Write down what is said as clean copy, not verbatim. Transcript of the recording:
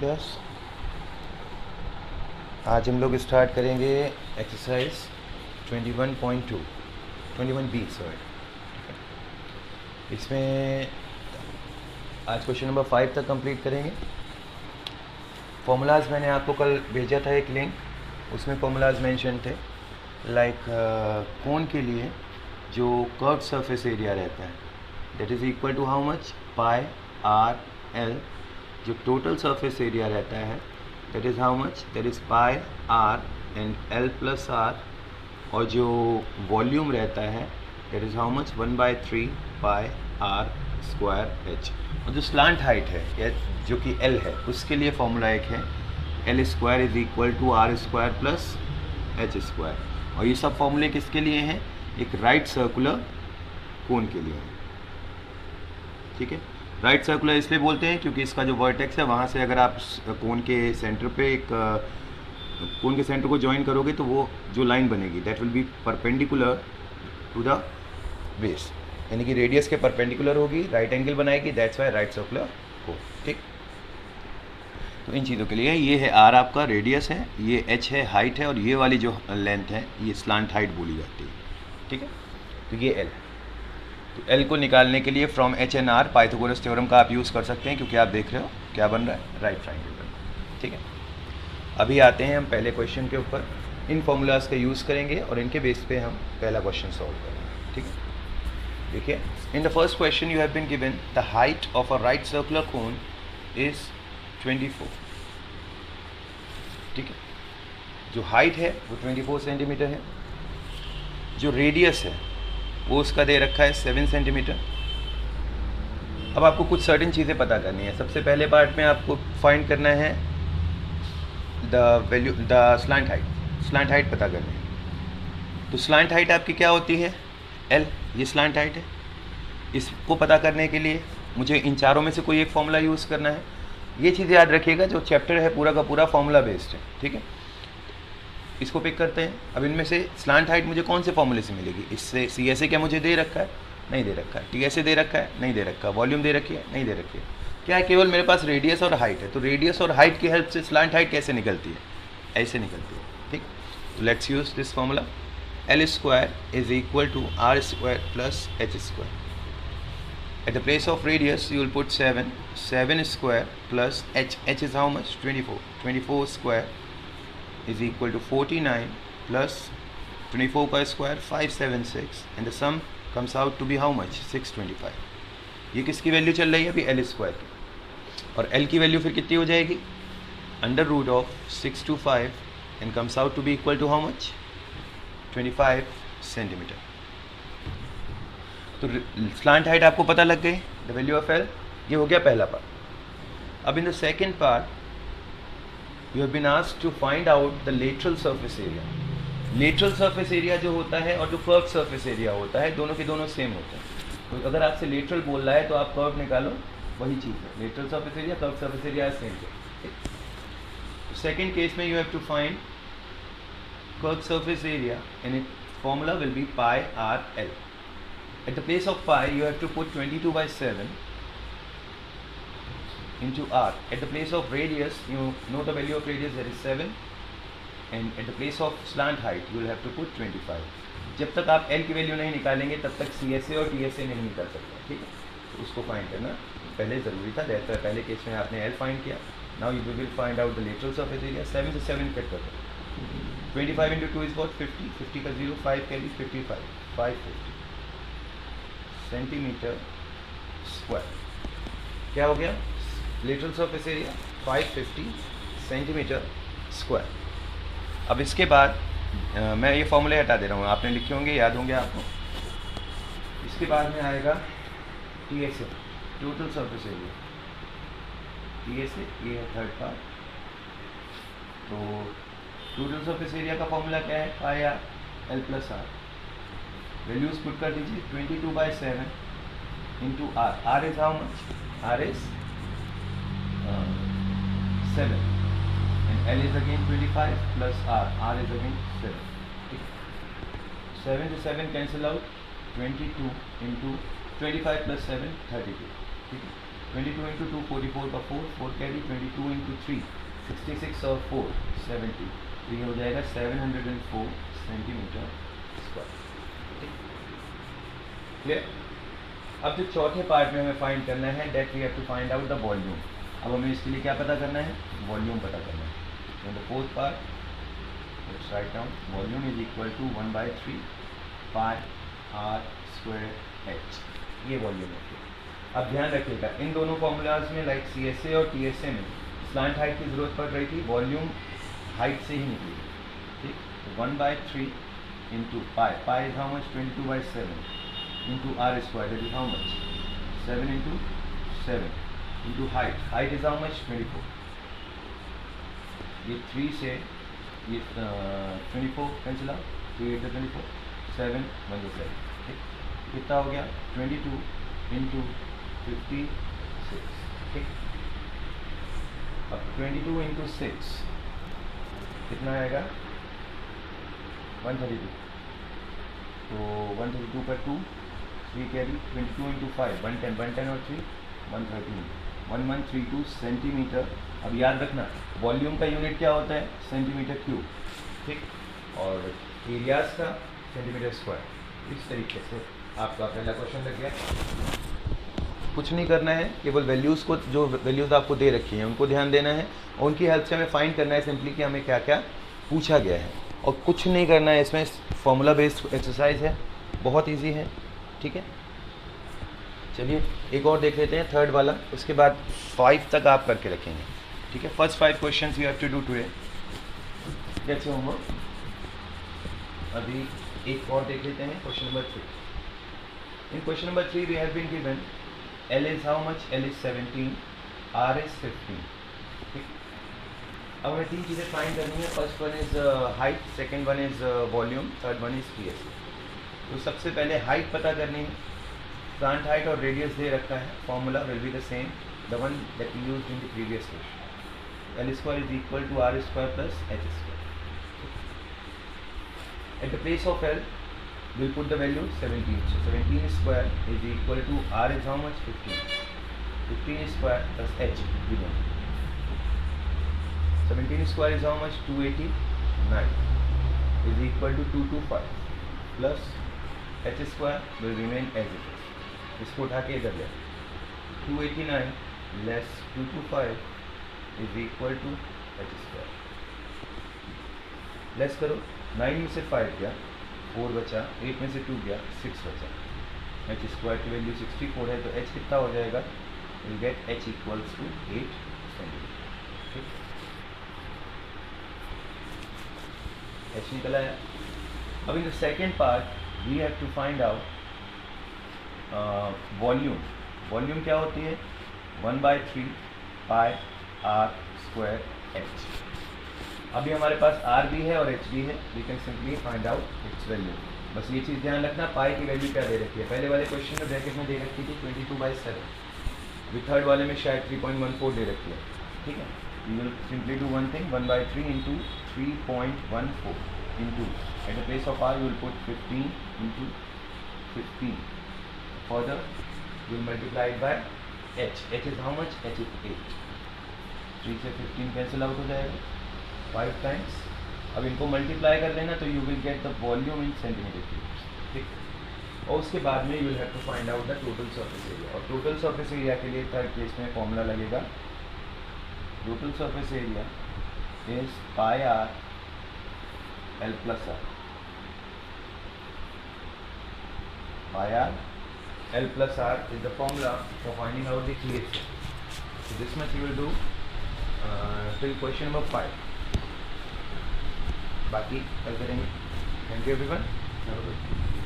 Yes, आज हम लोग स्टार्ट करेंगे एक्सरसाइज 21.2 21B सॉरी। इसमें आज क्वेश्चन नंबर 5 तक कंप्लीट करेंगे। फॉर्मूलाज मैंने आपको कल भेजा था एक लिंक, उसमें फॉर्मूलाज मेंशन थे। लाइक कोन के लिए जो कर्व सरफेस एरिया रहता है that is equal to how much, pi are l. जो टोटल सरफेस एरिया रहता है that is how much, that is pi r and l plus r. और जो वॉल्यूम रहता है that is how much, 1/3 pi r square h. और जो slant height है या जो कि एल है, उसके लिए फॉर्मूला एक है, l square is equal to r square plus h square. और ये सब फॉर्मूले किसके लिए हैं? एक राइट सर्कुलर कोन के लिए है। ठीक है, राइट सर्कुलर इसलिए बोलते हैं क्योंकि इसका जो वर्टेक्स है वहाँ से अगर आप कोन के सेंटर पे एक कोन के सेंटर को ज्वाइन करोगे तो वो जो लाइन बनेगी that will be perpendicular to the base, यानी कि रेडियस के परपेंडिकुलर होगी, राइट एंगल बनाएगी, that's why right circular cone. ठीक, तो इन चीज़ों के लिए ये है आर आपका रेडियस है, ये एच है हाइट है, और ये वाली जो लेंथ है ये स्लांट हाइट बोली जाती है। ठीक है, तो ये एल है। तो एल को निकालने के लिए from h and r Pythagoras theorem का आप यूज़ कर सकते हैं, क्योंकि आप देख रहे हो क्या बन रहा है, राइट ट्राइंगल बन रहा है। ठीक है, अभी आते हैं हम पहले क्वेश्चन के ऊपर। इन फॉर्मूलाज का यूज़ करेंगे और इनके बेस पे हम पहला क्वेश्चन सॉल्व करेंगे। ठीक है, देखिए, in the first question you have been given the height of a right circular cone is 24। ठीक है, जो हाइट है वो 24 सेंटीमीटर है, जो रेडियस है वो उसका दे रखा है 7 सेंटीमीटर। अब आपको कुछ सर्टेन चीज़ें पता करनी है। सबसे पहले पार्ट में आपको फाइंड करना है the slant height. Slant height पता करनी है। तो स्लांट हाइट आपकी क्या होती है? एल, ये स्लांट हाइट है। इसको पता करने के लिए मुझे इन चारों में से कोई एक फॉर्मूला यूज़ करना है। ये चीज़ याद रखिएगा, जो चैप्टर है पूरा का पूरा फॉर्मूला बेस्ड है। ठीक है, इसको पिक करते हैं। अब इनमें से स्लांट हाइट मुझे कौन से फॉर्मूले से मिलेगी? इससे सी एस ए क्या मुझे दे रखा है? नहीं दे रखा है। टी एस ए दे रखा है? नहीं दे रखा। वॉल्यूम दे रखी है? नहीं दे रखी है। क्या है? केवल मेरे पास रेडियस और हाइट है। तो रेडियस और हाइट की हेल्प से स्लांट हाइट कैसे निकलती है? ऐसे निकलती है। ठीक, तो let's use this formula. L square is equal to r square plus h square. At the place of radius you will put 7 square plus h is how much? 24 square is equal to 49 plus 24 का square 576 and the sum comes out to be how much? 625। ये किसकी value चल रही है अभी? L square की। और L की वैल्यू फिर कितनी हो जाएगी? Under root of 625 and comes out to be equal to how much? 25 centimetre. तो स्लांट हाइट आपको पता लग गई, द वैल्यू ऑफ एल। ये हो गया पहला पार्ट। अब in the second part you have been asked to find out the lateral surface area. Lateral surface area जो होता है और जो कर्व सरफेस एरिया होता है, दोनों के दोनों सेम होते हैं। तो अगर आपसे लेटरल बोल रहा है तो आप कर्व निकालो, वही चीज़ है। Lateral surface area, curve surface area same है। सेकेंड केस में you have to find curve surface area and it formula will be pi are l. At the place of pi, you have to put 22/7 into r. At the place of radius, you know the value of radius, that is 7. And at the place of slant height, you will have to put 25. जब तक आप l की value नहीं निकालेंगे तब तक CSA और TSA नहीं निकाल सकते। ठीक है, तो उसको फाइंड करना पहले ज़रूरी था। पहले केस में आपने l फाइंड किया। Now you will find out the lateral surface area. 7 से 7 कट कर दो। 25 into 2 is what? 50। 50 का 0 5 कैरी 55 550 सेंटीमीटर स्क्वायर। क्या हो गया? Lateral surface area 550 centimetre square. अब इसके बाद मैं ये फॉर्मूले हटा दे रहा हूँ, आपने लिखे होंगे, याद होंगे आपको। इसके बाद में आएगा T S A, total surface area. T S A ये है थर्ड पार्ट। तो टोटल सरफेस एरिया का फॉर्मूला क्या है? Pi are L plus R. Values put कर दीजिए। 22/7 into R. R is how much? R is 7 and L is again 25 plus R. R is again 7। ठीक, 7 से 7 कैंसिल आउट। 22 into 25 plus 7 32। ठीक है, 22 into 2 44 का 4 कैरी, 22 इंटू 3 66 और 4 70, तो ये हो जाएगा 704 सेंटीमीटर स्क्वायर। क्लियर? अब जो चौथे पार्ट में हमें फाइंड करना है, that we have to find out the volume. अब हमें इसके लिए क्या पता करना है? वॉल्यूम पता करना है। In the fourth part let's write down volume is equal to 1/3 pi r square h, ये वॉल्यूम है। अब ध्यान रखिएगा इन दोनों फॉर्मूलाज में लाइक CSA और TSA में स्लांट हाइट की ज़रूरत पड़ रही थी, वॉल्यूम हाइट से ही निकली। ठीक, 1/3 into pi, pi is how much? 22/7 into r square, that is how much? 7 into 7 into height, height is how much? 24। ये 3 से ये 24 कैंसिल आउट, 3 8 24, 7 1 7, ठीक, कितना हो गया? 22 इंटू 56, ठीक। अब 22 इंटू 6 कितना आएगा? 132, तो 132 का 2 3 कैरी, 22 इंटू 5 110 और 3 113, 1132 सेंटीमीटर। अब याद रखना वॉल्यूम का यूनिट क्या होता है? सेंटीमीटर क्यूब, ठीक, और एरियाज का सेंटीमीटर स्क्वायर। इस तरीके से आपका पहला क्वेश्चन लग गया। कुछ नहीं करना है, केवल वैल्यूज़ को, जो वैल्यूज़ आपको दे रखी हैं उनको ध्यान देना है और उनकी हेल्प से हमें फाइंड करना है सिंपली कि हमें क्या क्या पूछा गया है, और कुछ नहीं करना है। इसमें फॉर्मूला बेस्ड एक्सरसाइज है, बहुत ईजी है, ठीक है। चलिए एक और देख लेते हैं, थर्ड वाला, उसके बाद 5 तक आप करके रखेंगे, ठीक है। First 5 questions you have to do today, that's your homework. अभी एक और देख लेते हैं, question number 3। In question number 3 we have been given L is how much? L is 17, R is 15, ठीक। अब हमें 3 चीज़ें फाइंड करनी है। First one is height, second one is volume, third one is PSA। तो सबसे पहले हाइट पता करनी है। फ्रंट हाइट और रेडियस दे रखा है, formula will be the same, the one that we used in the previous question. L square is equal to R square plus H square। At the place of L, we'll put the value 17. So 17 square is equal to R is how much? 15. 15 square plus H, we know. 17 square is how much? 289 is equal to 225 plus H square will remain as it is. इसको उठा के इधर ले, 289 less 225 is equal to H square। Less करो, 9 में से 5 गया, 4 बचा, 8 में से 2 गया, 6 बचा। H स्क्वायर की वैल्यू 64 है, तो H कितना हो जाएगा? Will get H equals to 8 centimetre, ठीक। H निकल आया। अब in the second part we have to find out volume. Volume क्या होती है? 1/3 पाई आर स्क्वायर एच। अभी हमारे पास R भी है और H भी है, we can simply find out its value. बस ये चीज़ ध्यान रखना, पाई की वैल्यू क्या दे रखी है? पहले वाले क्वेश्चन में ब्रैकेट में दे रखी थी 22/7, अभी थर्ड वाले में शायद 3.14 दे रखी है, ठीक है। We will simply do one thing, 1/3 into 3.14 into, at the place of R you will put 15 into 15, further you will multiply by H। H is how much? H is 8। 3 से 15 कैंसिल आउट हो जाएगा, 5 times. अब इनको multiply कर लेना, तो you will get the volume in centimetre cube, ठीक। और उसके बाद में you will have to find out the total surface area, और टोटल सरफेस एरिया के लिए थर्ड केस में फॉर्मूला लगेगा, total surface area is pi are L plus R, pi are L plus R is the formula for finding out the TSA। So this much you will do till question number 5, बाकी कल करेंगे। Thank you everyone, have a good day.